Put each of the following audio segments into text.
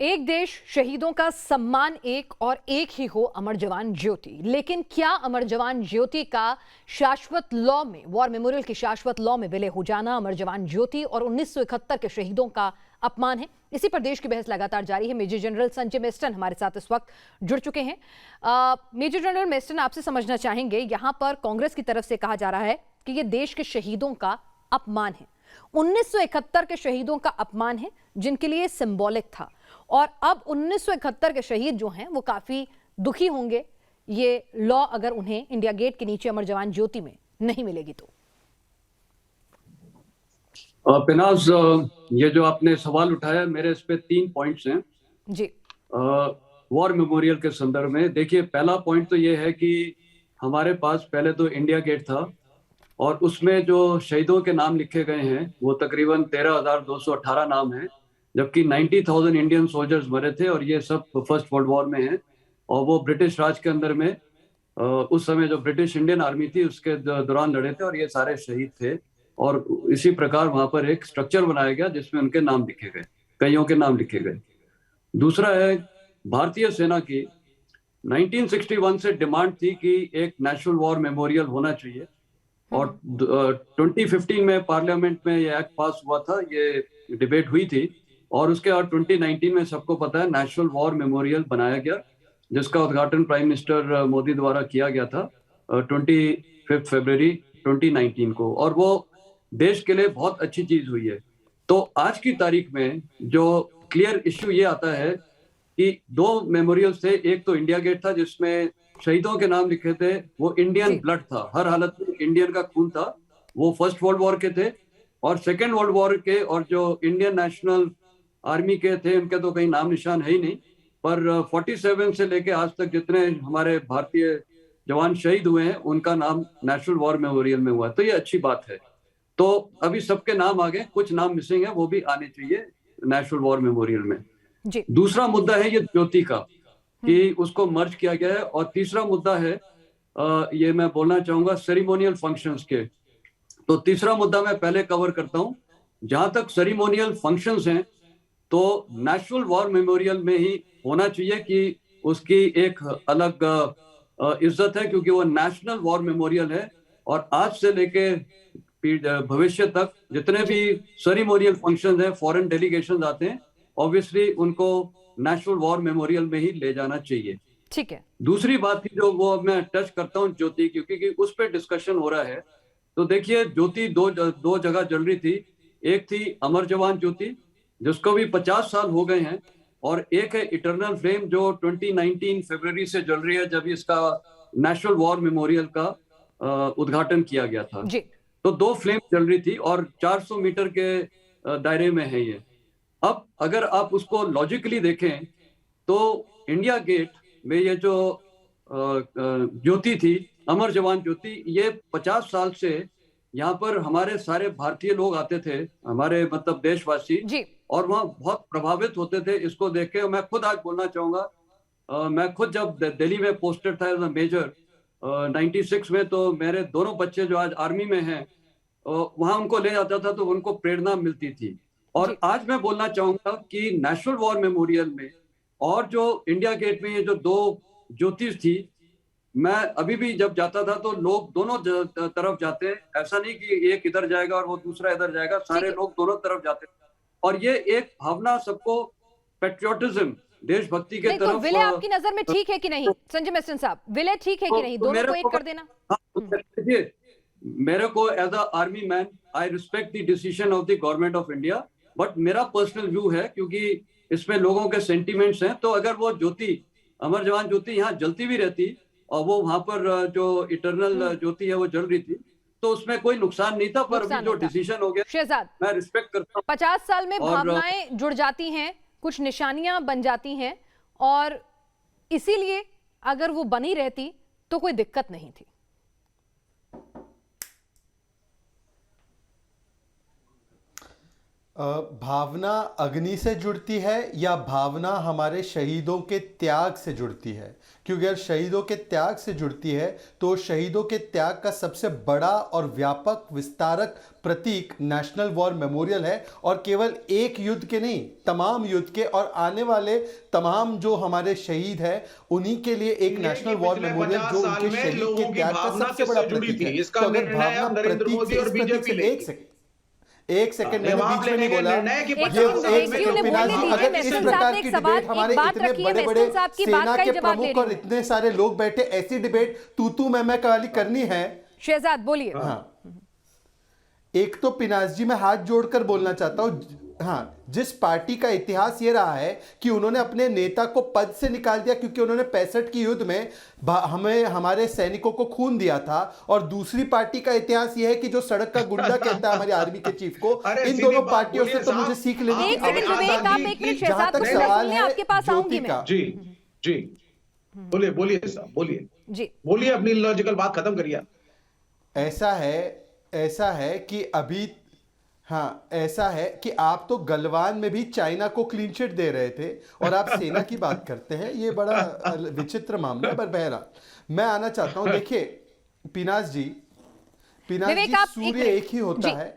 एक देश शहीदों का सम्मान एक और एक ही हो अमर जवान ज्योति। लेकिन क्या अमर जवान ज्योति का शाश्वत लॉ में, वॉर मेमोरियल की शाश्वत लॉ में विलय हो जाना अमर जवान ज्योति और 1971 के शहीदों का अपमान है? इसी पर देश की बहस लगातार जारी है। मेजर जनरल संजय मेस्टन हमारे साथ इस वक्त जुड़ चुके हैं। मेजर जनरल मेस्टन, आपसे समझना चाहेंगे, यहां पर कांग्रेस की तरफ से कहा जा रहा है कि यह देश के शहीदों का अपमान है, 1971 के शहीदों का अपमान है, जिनके लिए सिंबॉलिक था। और अब 1971 के शहीद जो हैं वो काफी दुखी होंगे ये लॉ अगर उन्हें इंडिया गेट के नीचे अमर जवान ज्योति में नहीं मिलेगी तो। पिनाज, ये जो आपने सवाल उठाया, मेरे इस पे 3 पॉइंट्स हैं जी। वॉर मेमोरियल के संदर्भ में। देखिए, पहला पॉइंट तो ये है कि हमारे पास पहले तो इंडिया गेट था और उसमें जो शहीदों के नाम लिखे गए हैं वो तकरीबन 13,218 नाम हैं, जबकि 90,000 इंडियन सोल्जर्स मरे थे और ये सब फर्स्ट वर्ल्ड वॉर में हैं। और वो ब्रिटिश राज के अंदर में उस समय जो ब्रिटिश इंडियन आर्मी थी उसके दौरान लड़े थे और ये सारे शहीद थे। और इसी प्रकार वहां पर एक स्ट्रक्चर बनाया गया जिसमें उनके नाम लिखे गए, कईयों के नाम लिखे गए। दूसरा है, भारतीय सेना की 1961 से डिमांड थी कि एक नेशनल वॉर मेमोरियल होना चाहिए और 2015 में पार्लियामेंट में ये एक्ट पास हुआ था, ये डिबेट हुई थी और उसके बाद 2019 में सबको पता है नेशनल वॉर मेमोरियल बनाया गया, जिसका उद्घाटन प्राइम मिनिस्टर मोदी द्वारा किया गया था 25 फरवरी 2019 को। और वो देश के लिए बहुत अच्छी चीज हुई है। तो आज की तारीख में जो क्लियर इश्यू ये आता है कि 2 मेमोरियल्स थे। एक तो इंडिया गेट था जिसमें शहीदों के नाम लिखे थे, वो इंडियन ब्लड था, हर हालत में इंडियन का खून था, वो फर्स्ट वर्ल्ड वॉर के थे। और सेकेंड वर्ल्ड वॉर के और जो इंडियन नेशनल आर्मी के थे उनके तो कहीं नाम निशान है ही नहीं, पर 47 से लेके आज तक जितने हमारे भारतीय जवान शहीद हुए हैं उनका नाम नेशनल वॉर मेमोरियल में हुआ है। तो ये अच्छी बात है। तो अभी सबके नाम आ गए, कुछ नाम मिसिंग है, वो भी आने चाहिए नेशनल वॉर मेमोरियल में। जी। दूसरा मुद्दा है ये ज्योति का, कि उसको मर्ज किया गया है। और तीसरा मुद्दा है, ये मैं बोलना चाहूंगा सेरिमोनियल फंक्शंस के। तो तीसरा मुद्दा मैं पहले कवर करता हूं। जहां तक सेरिमोनियल फंक्शंस हैं तो नेशनल वॉर मेमोरियल में ही होना चाहिए कि उसकी एक अलग इज्जत है, क्योंकि वो नेशनल वॉर मेमोरियल है। और आज से लेके भविष्य तक जितने भी सेरिमोनियल फंक्शंस हैं, फॉरेन डेलीगेशंस आते हैं, ऑब्वियसली उनको नेशनल वॉर मेमोरियल में ही ले जाना चाहिए। ठीक है। दूसरी बात थी जो वो मैं टच करता हूँ ज्योति, क्योंकि उस पर डिस्कशन हो रहा है। तो देखिए, ज्योति दो जगह जल रही थी। एक थी अमर जवान ज्योति जिसको भी 50 साल हो गए हैं, और एक है इटर्नल फ्लेम जो 2019 फरवरी से जल रही है, जब इसका नेशनल वॉर मेमोरियल का उद्घाटन किया गया था। जी। तो 2 फ्लेम जल रही थी और 400 मीटर के दायरे में है ये। अब अगर आप उसको लॉजिकली देखें तो इंडिया गेट में ये जो ज्योति थी, अमर जवान ज्योति, ये 50 साल से यहाँ पर हमारे सारे भारतीय लोग आते थे, हमारे मतलब देशवासी, जी। और वहाँ बहुत प्रभावित होते थे इसको देख के। मैं खुद आज बोलना चाहूंगा, मैं खुद जब दिल्ली में पोस्टेड था एज अ मेजर 96 में, तो मेरे दोनों बच्चे जो आज आर्मी में हैं वहां उनको ले जाता था तो उनको प्रेरणा मिलती थी। और आज मैं बोलना चाहूंगा कि नेशनल वॉर मेमोरियल में और जो इंडिया गेट में ये जो 2 ज्योतिष थी, मैं अभी भी जब जाता था तो लोग दोनों तरफ जाते हैं। ऐसा नहीं कि एक इधर जाएगा और वो दूसरा इधर जाएगा, सारे लोग दोनों तरफ जाते हैं। और ये एक भावना सबको पेट्रियोटिज्म, देशभक्ति के नहीं, तरफ। तो विलय आपकी नजर में ठीक है कि नहीं संजय मेस्टन साहब? विलय ठीक है कि नहीं? दोनों को एक कर देना। देखिए, मेरे को as a army man I respect the decision of the government of India, but मेरा पर्सनल व्यू है, क्योंकि इसमें लोगों के सेंटिमेंट्स हैं। तो अगर वो ज्योति, अमर जवान ज्योति यहाँ जलती भी रहती और वो वहां पर जो इटर्नल ज्योति है वो जल रही थी, तो उसमें कोई नुकसान नहीं था। पर अभी जो डिसीजन हो गया, शहजाद, मैं रिस्पेक्ट करता हूँ। 50 साल में भावनाएं जुड़ जाती हैं, कुछ निशानियां बन जाती हैं, और इसीलिए अगर वो बनी रहती तो कोई दिक्कत नहीं थी। भावना अग्नि से जुड़ती है या भावना हमारे शहीदों के त्याग से जुड़ती है? क्योंकि अगर शहीदों के त्याग से जुड़ती है तो शहीदों के त्याग का सबसे बड़ा और व्यापक विस्तारक प्रतीक नेशनल वॉर मेमोरियल है, और केवल एक युद्ध के नहीं, तमाम युद्ध के और आने वाले तमाम जो हमारे शहीद हैं उन्हीं के लिए एक नेशनल वॉर मेमोरियल जो उनके शहीद के त्याग का सबसे बड़ा प्रतीक है। तो अगर भावना प्रतीक से, इस प्रतीक से एक सेकंड मैंने बीच में नहीं बोला, ये एक सेकंड पिनाज जी, अगर इस प्रकार की डिबेट हमारे इतने बड़े बड़े सेना के प्रमुख और इतने सारे लोग बैठे, ऐसी डिबेट तू मैं वाली करनी है। शहजाद बोलिए। हाँ, एक तो पिनाज जी मैं हाथ जोड़कर बोलना चाहता हूँ, हाँ, जिस पार्टी का इतिहास ये रहा है कि उन्होंने अपने नेता को पद से निकाल दिया क्योंकि उन्होंने 65 की युद्ध में हमें हमारे सैनिकों को खून दिया था, और दूसरी पार्टी का इतिहास ये है कि जो सड़क का गुंडा कहता है हमारी आर्मी के चीफ को, इन दोनों पार्टियों से तो मुझे सीख लेनी चाहिए। जहां तक सवाल है ज्योति का, जी जी बोलिए साहब, बोलिए अपनी लॉजिकल बात खत्म करिए। ऐसा है कि अभी, हाँ, ऐसा है कि आप तो गलवान में भी चाइना को क्लीन चिट दे रहे थे और आप सेना की बात करते हैं, ये बड़ा विचित्र मामला है। पर बहरहाल मैं आना चाहता हूं, देखिए पिनाज जी, सूर्य एक ही होता है,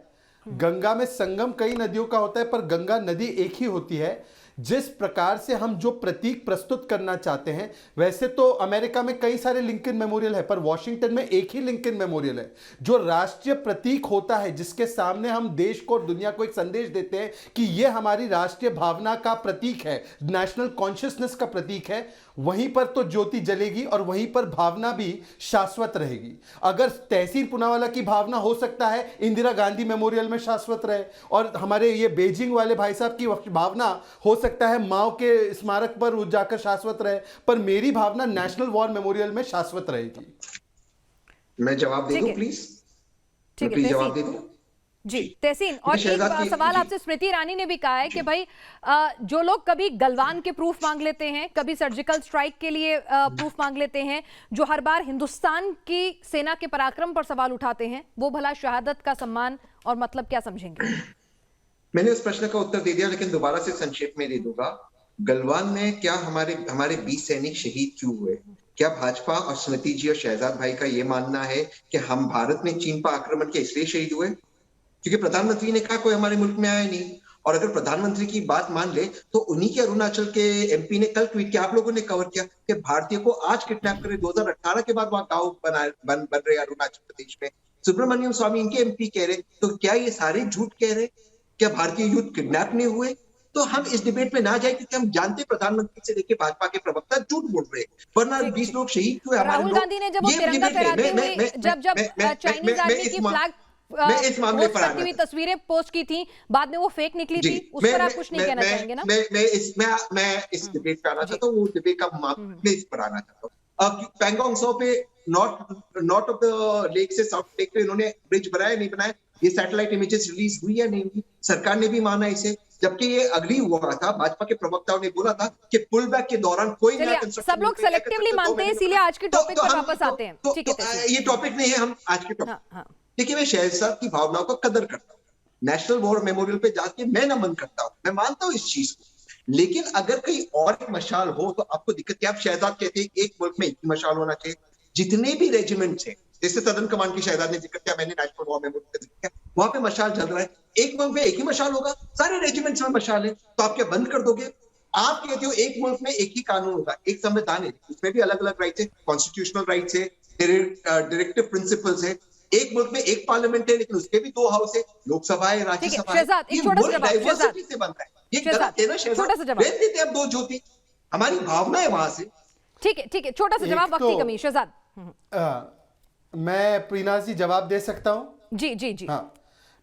गंगा में संगम कई नदियों का होता है पर गंगा नदी एक ही होती है। जिस प्रकार से हम जो प्रतीक प्रस्तुत करना चाहते हैं, वैसे तो अमेरिका में कई सारे लिंकन मेमोरियल है पर वॉशिंगटन में एक ही लिंकन मेमोरियल है जो राष्ट्रीय प्रतीक होता है, जिसके सामने हम देश को और दुनिया को एक संदेश देते हैं कि यह हमारी राष्ट्रीय भावना का प्रतीक है, नेशनल कॉन्शियसनेस का प्रतीक है। वहीं पर तो ज्योति जलेगी और वहीं पर भावना भी शाश्वत रहेगी। अगर तहसीन पुनावाला की भावना हो सकता है इंदिरा गांधी मेमोरियल में शाश्वत रहे, और हमारे ये बीजिंग वाले भाई साहब की भावना हो सकता है माओ के स्मारक पर जाकर शाश्वत रहे, पर मेरी भावना नेशनल वॉर मेमोरियल में शाश्वत रहेगी। मैं जवाब दे दूं प्लीज? प्लीज जवाब दे दूं जी तहसीन। और एक सवाल आपसे स्मृति ईरानी ने भी कहा है कि भाई जो लोग कभी गलवान के प्रूफ मांग लेते हैं, कभी सर्जिकल स्ट्राइक के लिए प्रूफ मांग लेते हैं, जो हर बार हिंदुस्तान की सेना के पराक्रम पर सवाल उठाते हैं, वो भला शहादत का सम्मान और मतलब क्या समझेंगे? मैंने उस प्रश्न का उत्तर दे दिया, लेकिन दोबारा से संक्षेप में दे दूंगा। गलवान में क्या हमारे 20 सैनिक शहीद क्यों हुए? क्या भाजपा और स्मृति जी और शहजाद भाई का ये मानना है कि हम भारत में चीन पर आक्रमण के इसलिए शहीद हुए क्योंकि प्रधानमंत्री ने कहा कोई हमारे मुल्क में आया नहीं? और अगर प्रधानमंत्री की बात मान ले तो उन्हीं के अरुणाचल के एमपी ने कल ट्वीट किया, आप लोगों ने कवर किया कि भारतीय को आज किडनैप करे, 2018 के बाद वहां गांव बन रहे अरुणाचल प्रदेश में। सुब्रमण्यम स्वामी इनके एमपी कह रहे, तो क्या ये सारे झूठ कह रहे? क्या भारतीय यूथ किडनैप नहीं हुए? तो हम इस डिबेट में ना जाए क्योंकि हम जानते प्रधानमंत्री से लेकर भाजपा के प्रवक्ता झूठ बोल रहे हैं, वरना 20 लोग शहीद हुए हमारे। राहुल गांधी ने जब वो तिरंगा फहराते हुए जब चाइनीज आर्मी की फ्लैग मैं इस मामले पर करती हुई तस्वीरें पोस्ट की थी, बाद में वो फेक निकली थी, उस पर आप कुछ नहीं कहना चाहेंगे ना? मैं इस डिबेट पे आना चाहता हूँ, वो डिबेट का मैं इस पर आना चाहता हूँ। पैंगोंग सो पे नॉर्थ ऑफ द लेक से साउथ लेक पे इन्होंने ब्रिज बनाया नहीं बनाया, ये सैटेलाइट इमेजेस रिलीज हुई या नहीं हुई? सरकार ने भी माना इसे, जबकि ये अगली हुआ था, भाजपा के प्रवक्ताओं ने बोला था कि पुल बैक के दौरान कोई नया कंस्ट्रक्शन, सब लोग सेलेक्टिवली मानते हैं, इसीलिए आज के टॉपिक पर वापस आते हैं। ठीक है, ये टॉपिक नहीं है, हम आज के टॉपिक। देखिए, मैं शहजाद की भावनाओं का कदर करता हूँ, नेशनल वॉर मेमोरियल पे जाके मैं नमन करता हूँ, मैं मानता हूँ इस चीज को, लेकिन अगर कहीं और एक मशाल हो तो आपको दिक्कत क्या? आप शहजाद कहते हैं एक मुल्क में एक ही मशाल होना चाहिए। जितने भी रेजिमेंट है, जैसे सदर्न कमांड की शहजाद ने जिक्र किया, मैंने नेशनल वॉर मेमोरियल का जिक्र किया, वहां पे मशाल जल रहा है, एक मुल्क में एक ही मशाल होगा, सारे रेजिमेंट्स में मशाल है, तो आप क्या बंद कर दोगे? आप कहते हो एक मुल्क में एक ही कानून होगा, एक संविधान है, उसमें भी अलग अलग राइट्स है, कॉन्स्टिट्यूशनल राइट्स है, डायरेक्टिव प्रिंसिपल्स है। एक मुल्क में एक पार्लियामेंट है, लेकिन उसके भी 2 हाउस है, लोकसभा है, राज्यसभा है। ये मुल्क डाइवर्सिटी से बनता है, ये गलत है ना शहजाद? भेज देते हैं 2 ज्योति, हमारी भावना है वहां से। ठीक है, छोटा सा जवाब, वक्त की कमी। शहजाद, मैं पिनाज जी जवाब दे सकता हूं? जी। हाँ,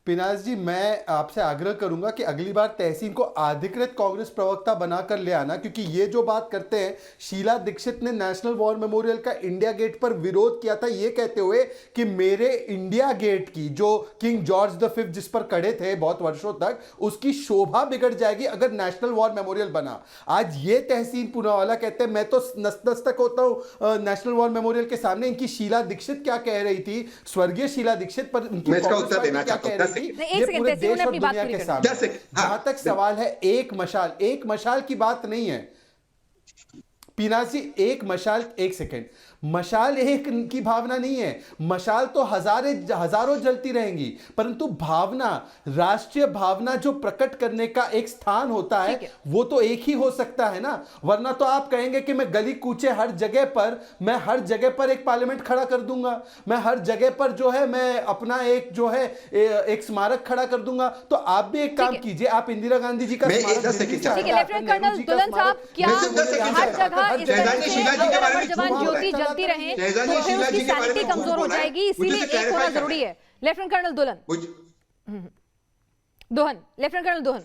पिनाज जी, मैं आपसे आग्रह करूंगा कि अगली बार तहसीन को अधिकृत कांग्रेस प्रवक्ता बनाकर ले आना, क्योंकि ये जो बात करते हैं, शीला दीक्षित ने नेशनल वॉर मेमोरियल का इंडिया गेट पर विरोध किया था, ये कहते हुए कि मेरे इंडिया गेट की जो किंग जॉर्ज V जिस पर खड़े थे बहुत वर्षों तक, उसकी शोभा बिगड़ जाएगी अगर नेशनल वॉर मेमोरियल बना। आज ये तहसीन पुनावाला कहते हैं मैं तो नतमस्तक होता हूं नेशनल वॉर मेमोरियल के सामने। इनकी शीला दीक्षित क्या कह रही थी, स्वर्गीय शीला दीक्षित, पर मैं इसका उत्तर देना चाहता हूं, 10 गांधी, सेकंड। एक ये सेकंड, पूरे जैसे देश उन्हें और अपनी बात दुनिया पूरी के करनी सामने। 10 सेकंड, हाँ। जहां तक सवाल है एक मशाल की बात नहीं है पीनासी, एक मशाल, एक सेकंड, मशाल एक की भावना नहीं है, मशाल तो हजारों जलती रहेंगी, परंतु भावना, राष्ट्रीय भावना जो प्रकट करने का एक स्थान होता है वो तो एक ही हो सकता है ना। वरना तो आप कहेंगे कि मैं गली कूचे हर जगह पर एक पार्लियामेंट खड़ा कर दूंगा, मैं हर जगह पर जो है मैं अपना एक स्मारक खड़ा कर दूंगा। तो आप भी एक काम कीजिए, आप इंदिरा गांधी जी का स्मारक दिल्ली से ठीक है, लेफ्टिनेंट कर्नल दुल्हन साहब, क्या हर जगह इस तरह से अमर जवान ज्योति जलती रहे तो फिर उसकी सैनिटी कमजोर हो जाएगी, इसीलिए एक होना जरूरी है। लेफ्टिनेंट कर्नल दोहन, लेफ्टिनेंट कर्नल दोहन,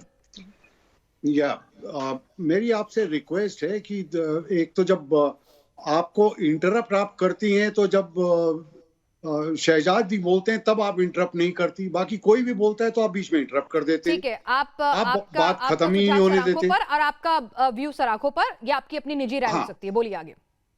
मेरी आपसे रिक्वेस्ट है कि एक तो जब आपको इंटरप्ट आप करती हैं तो जब शहजाद भी बोलते हैं तब आप इंटरप्ट नहीं करती, बाकी कोई भी बोलता है तो आप बीच में इंटरप्ट कर देते हैं। ठीक है, आप बात खत्म ही नहीं होने देते और आपका व्यू सराखों पर, या आपकी अपनी निजी राय हो सकती है, बोलिए आगे।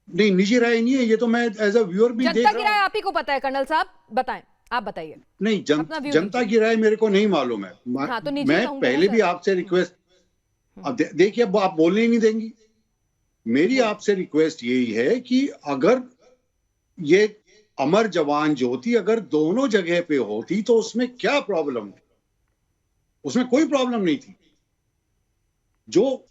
नहीं, निजी राय नहीं है, ये तो मैं एज अ व्यूअर भी देख रहा हूं। जनता की राय आप ही को पता है कर्नल साहब, बताएं, आप बताइए। नहीं, जनता की राय मेरे को नहीं मालूम है। हाँ, तो निजी मैं पहले भी आपसे रिक्वेस्ट, अब देखिए अब आप बोलने ही नहीं देंगी। मेरी आपसे रिक्वेस्ट यही है कि अगर ये अमर जवान ज्योति अगर दोनों जगह पे होती तो उसमें क्या प्रॉब्लम थी? उसमें कोई प्रॉब्लम नहीं थी। जो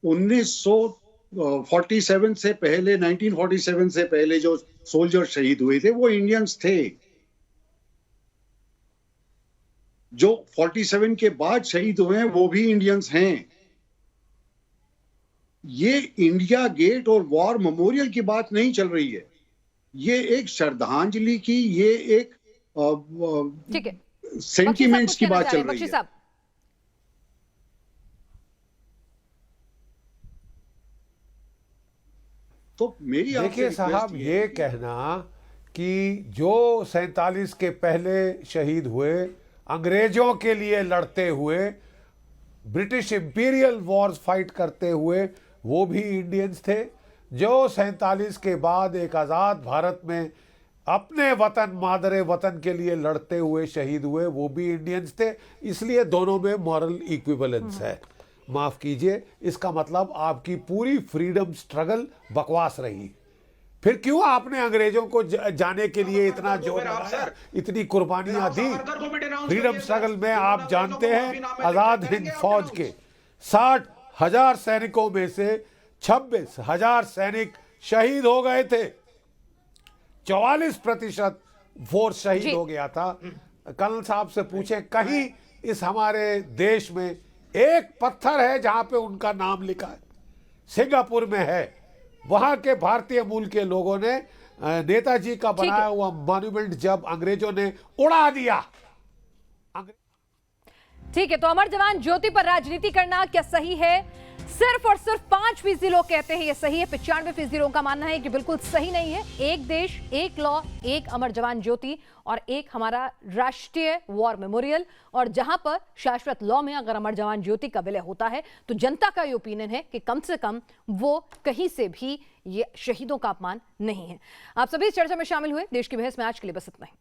1947 से पहले, 1947 से पहले जो सोल्जर शहीद हुए थे वो इंडियंस थे। जो 47 के बाद शहीद हुए हैं वो भी इंडियंस हैं। ये इंडिया गेट और वॉर मेमोरियल की बात नहीं चल रही है, ये एक श्रद्धांजलि की, ये एक सेंटिमेंट्स की बात चल रही है। तो मेरी देखिए साहब, ये कहना कि जो 47 के पहले शहीद हुए, अंग्रेजों के लिए लड़ते हुए, ब्रिटिश इंपीरियल वॉर्स फाइट करते हुए, वो भी इंडियंस थे। जो 47 के बाद एक आज़ाद भारत में अपने वतन, मादरे वतन के लिए लड़ते हुए शहीद हुए, वो भी इंडियंस थे। इसलिए दोनों में मॉरल इक्विवेलेंस है। माफ कीजिए, इसका मतलब आपकी पूरी फ्रीडम स्ट्रगल बकवास रही। फिर क्यों आपने अंग्रेजों को जाने के लिए इतना जोर लगाया, इतनी कुर्बानियां दी? फ्रीडम स्ट्रगल में आप जानते हैं आजाद हिंद फौज के 60,000 सैनिकों में से 26,000 सैनिक शहीद हो गए थे। 44% फोर्स शहीद हो गया था। कर्नल साहब से पूछे, कहीं इस हमारे देश में एक पत्थर है जहां पे उनका नाम लिखा है? सिंगापुर में है। वहां के भारतीय मूल के लोगों ने नेताजी का बनाया हुआ मॉन्यूमेंट जब अंग्रेजों ने उड़ा दिया। ठीक है, तो अमर जवान ज्योति पर राजनीति करना क्या सही है? सिर्फ और सिर्फ 5% लोग कहते हैं ये सही है, 95% लोगों का मानना है कि बिल्कुल सही नहीं है। एक देश, एक लॉ, एक अमर जवान ज्योति और एक हमारा राष्ट्रीय वॉर मेमोरियल। और जहां पर शाश्वत लॉ में अगर अमर जवान ज्योति का विलय होता है तो जनता का ये ओपिनियन है कि कम से कम वो कहीं से भी ये शहीदों का अपमान नहीं है। आप सभी इस चर्चा में शामिल हुए। देश की बहस में आज के लिए बस इतना ही।